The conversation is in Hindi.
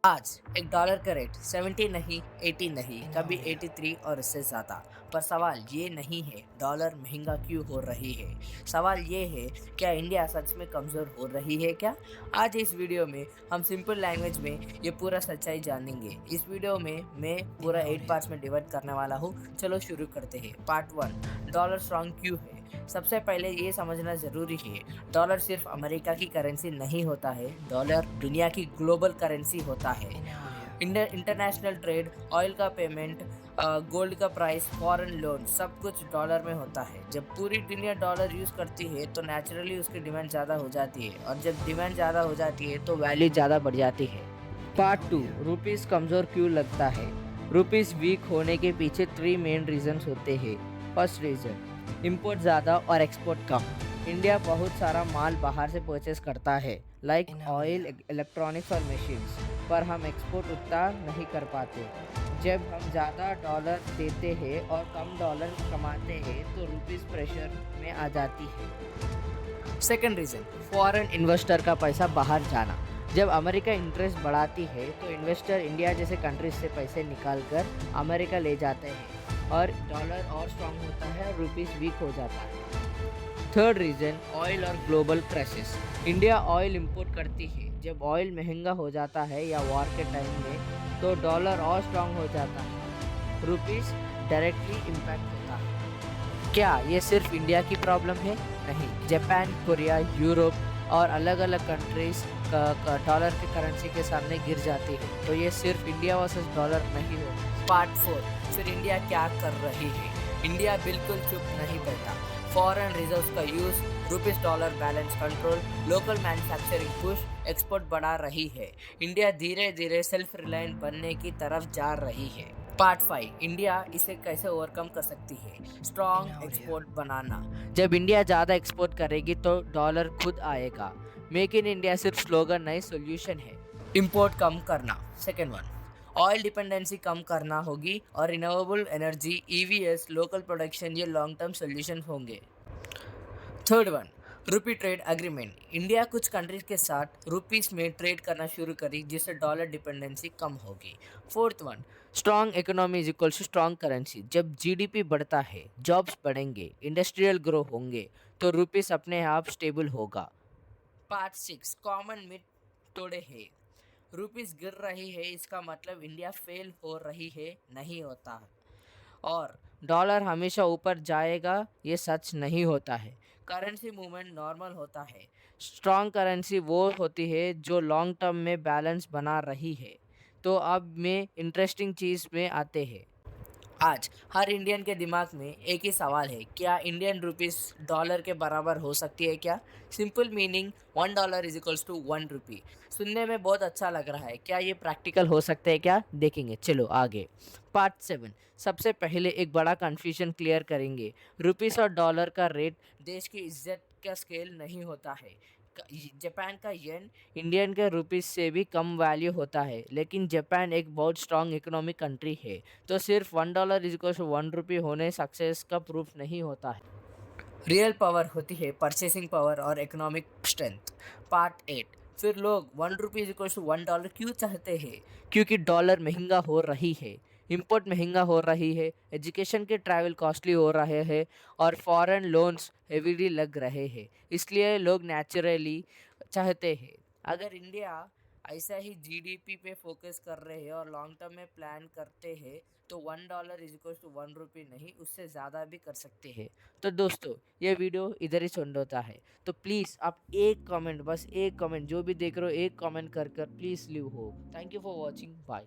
आज एक डॉलर का रेट 70 नहीं, 80 नहीं, कभी 83 और इससे ज़्यादा। पर सवाल ये नहीं है डॉलर महंगा क्यों हो रही है। सवाल ये है, क्या इंडिया सच में कमज़ोर हो रही है क्या? आज इस वीडियो में हम सिंपल लैंग्वेज में ये पूरा सच्चाई जानेंगे। इस वीडियो में मैं पूरा 8 पार्ट्स में डिवाइड करने वाला हूँ। चलो शुरू करते हैं। पार्ट 1, डॉलर स्ट्रॉन्ग क्यों है। सबसे पहले ये समझना ज़रूरी है, डॉलर सिर्फ अमेरिका की करेंसी नहीं होता है, डॉलर दुनिया की ग्लोबल करेंसी होता है। इंटरनेशनल ट्रेड, ऑयल का पेमेंट, गोल्ड का प्राइस, फॉरेन लोन, सब कुछ डॉलर में होता है। जब पूरी दुनिया डॉलर यूज़ करती है तो नेचुरली उसकी डिमांड ज़्यादा हो जाती है, और जब डिमांड ज़्यादा हो जाती है तो वैल्यू ज़्यादा बढ़ जाती है। पार्ट 2, रुपीस कमज़ोर क्यों लगता है। रुपीस वीक होने के पीछे 3 मेन रीजंस होते हैं। फर्स्ट रीज़न, इंपोर्ट ज़्यादा और एक्सपोर्ट कम। इंडिया बहुत सारा माल बाहर से परचेस करता है, लाइक ऑयल, इलेक्ट्रॉनिक्स और मशीन्स, पर हम एक्सपोर्ट उतना नहीं कर पाते। जब हम ज़्यादा डॉलर देते हैं और कम डॉलर कमाते हैं तो रुपीस प्रेशर में आ जाती है। सेकेंड रीज़न, फॉरेन इन्वेस्टर का पैसा बाहर जाना। जब अमेरिका इंटरेस्ट बढ़ाती है तो इन्वेस्टर इंडिया जैसे कंट्रीज से पैसे निकाल कर अमेरिका ले जाते हैं और डॉलर और स्ट्रांग होता है, रुपीस वीक हो जाता है। थर्ड रीज़न, ऑयल और global crisis. India oil import करती है, जब ऑयल महंगा हो जाता है या वॉर के टाइम में तो डॉलर और स्ट्रांग हो जाता है, रुपीस डायरेक्टली इम्पैक्ट होता है। क्या ये सिर्फ इंडिया की प्रॉब्लम है? नहीं, जापान, कोरिया, यूरोप और अलग अलग कंट्रीज का डॉलर की करेंसी के सामने गिर जाती है, तो ये सिर्फ इंडिया वर्सेस डॉलर नहीं हो। पार्ट 4, फिर इंडिया क्या कर रही है। इंडिया बिल्कुल चुप नहीं बैठा। फॉरेन रिजर्व्स का use, rupees dollar balance control, local manufacturing push, export बढ़ा रही है। इंडिया धीरे धीरे सेल्फ रिलायंट बनने की तरफ जा रही है। पार्ट 5, इंडिया इसे कैसे ओवरकम कर सकती है। स्ट्रॉन्ग एक्सपोर्ट बनाना। जब इंडिया ज़्यादा एक्सपोर्ट करेगी तो डॉलर खुद आएगा। मेक इन इंडिया सिर्फ स्लोगन नहीं, सोल्यूशन है। इंपोर्ट कम करना। सेकेंड वन, ऑयल डिपेंडेंसी कम करना होगी और renewable energy, EVS, local production, ये लॉन्ग टर्म सोल्यूशन होंगे। थर्ड वन, रुपी ट्रेड एग्रीमेंट। इंडिया कुछ कंट्रीज के साथ रुपीस में ट्रेड करना शुरू करी, जिससे डॉलर डिपेंडेंसी कम होगी। Fourth one, strong economy is equal to strong currency. जब जीडीपी बढ़ता है, जॉब्स बढ़ेंगे, इंडस्ट्रियल ग्रो होंगे, तो रुपीस अपने आप स्टेबल होगा। पार्ट 6, कॉमन मिथ तोड़े है। रुपीस गिर रही है इसका मतलब इंडिया फेल हो रही है, नहीं होता। और डॉलर हमेशा ऊपर जाएगा, ये सच नहीं होता है। करेंसी मूवमेंट नॉर्मल होता है। स्ट्रॉन्ग करेंसी वो होती है जो लॉन्ग टर्म में बैलेंस बना रही है। तो अब में इंटरेस्टिंग चीज़ में आते हैं। आज हर इंडियन के दिमाग में एक ही सवाल है, क्या इंडियन रुपीस डॉलर के बराबर हो सकती है क्या। Simple meaning, $1 is equals to 1 rupee. सुनने में बहुत अच्छा लग रहा है, क्या ये प्रैक्टिकल हो सकते हैं क्या, देखेंगे। चलो आगे। पार्ट 7, सबसे पहले एक बड़ा कन्फ्यूजन क्लियर करेंगे। रुपीस और डॉलर का रेट देश की इज्जत का स्केल नहीं होता है। जापान का येन इंडियन के रुपीस से भी कम वैल्यू होता है, लेकिन जापान एक बहुत स्ट्रांग इकोनॉमिक कंट्री है, तो सिर्फ $1 इज इक्वल टू 1 रुपी होने सक्सेस का प्रूफ नहीं होता है। रियल पावर होती है परचेसिंग पावर और इकोनॉमिक स्ट्रेंथ। पार्ट 8, फिर लोग 1 रुपी इज इक्वल टू $1 क्यों चाहते हैं। क्योंकि डॉलर महंगा हो रही है, इंपोर्ट महंगा हो रही है, एजुकेशन के ट्रैवल कॉस्टली हो रहे हैं और फॉरेन लोन्स हेवीली लग रहे हैं, इसलिए लोग नेचुरली चाहते हैं। अगर इंडिया ऐसा ही जीडीपी पे फोकस कर रहे हैं और लॉन्ग टर्म में प्लान करते हैं तो $1 इज इक्वल टू 1 रुपी नहीं, उससे ज़्यादा भी कर सकते हैं। तो दोस्तों, ये वीडियो इधर ही सुन होता है, तो प्लीज़ आप एक कमेंट, बस एक कमेंट, जो भी देख रहे हो एक कमेंट कर कर प्लीज़ लीव हो। Thank you for watching, bye.